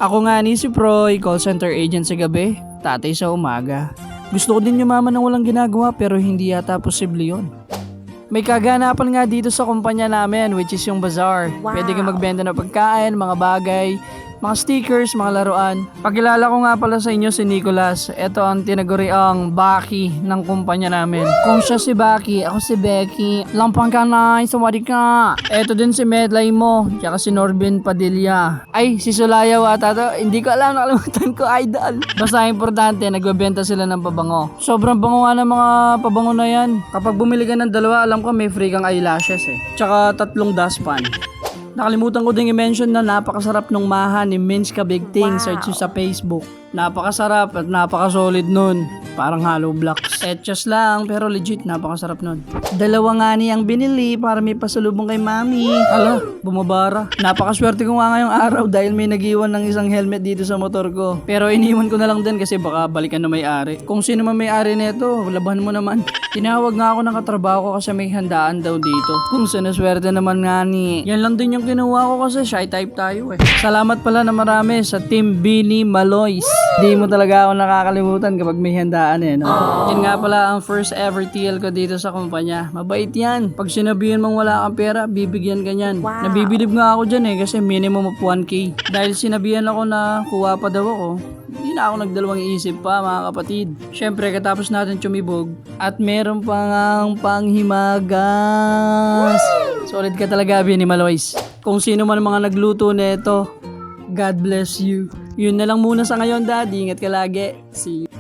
Ako nga ni si Proy, call center agent sa gabi, tatay sa umaga. Gusto ko din yumaman ng walang ginagawa pero hindi yata posible yun. May kaganapan nga dito sa kumpanya namin which is yung bazaar. Pwede kang magbenta ng pagkain, mga bagay, mga stickers, mga laruan. Pakilala ko nga pala sa inyo si Nicholas. Ito ang tinaguriang Baki ng kumpanya namin. Kung siya si Baki, ako si Becky. Lampang ka na, sumari ka. Ito din si Medlay mo, tsaka si Norbin Padilla. Ay, si Sulayaw ata to. Hindi ko alam, nakalimutan ko, idol. Basta importante, nagbebenta sila ng pabango. Sobrang bango nga ng mga pabango na yan. Kapag bumili ka ng dalawa, alam ko may free kang eyelashes eh. Tsaka 3 dustpan. Nakalimutan ko din i-mention na napakasarap nung maha ni Minska Big Thing. Search nyo sa Facebook. Napakasarap at napakasolid nun. Parang hollow blocks. Etchas lang pero legit napakasarap nun. 2 nga ni ang binili para may pasalubong kay mami. Ala, bumabara. Napakaswerte ko nga ngayong araw dahil may nag-iwan ng isang helmet dito sa motor ko. Pero iniwan ko na lang din kasi baka balikan na may-ari. Kung sino man may-ari nito, laban mo naman. Tinawag nga ako ng katrabaho ko kasi may handaan daw dito. Kung sinaswerte naman nga ni. Yan lang din yung kinuha ko kasi shy type tayo eh. Salamat pala na marami sa Team Billy Maloys. Di mo talaga ako nakakalimutan kapag may handaan eh. No? Yan nga pala ang first ever TL ko dito sa kumpanya. Mabait yan. Pag sinabihan mong wala kang pera, bibigyan ka niyan. Nabibilib nga ako dyan eh kasi minimum of 1K. Dahil sinabihan ako na kuha pa daw ako, hindi na ako nagdalawang isip pa mga kapatid. Syempre katapos natin tumibog at meron pa ngang panghimagas. Solid ka talaga, Billy Maloys. Kung sino man mga nagluto nito, God bless you. Yun na lang muna sa ngayon, Daddy. Ingat ka lagi. See you.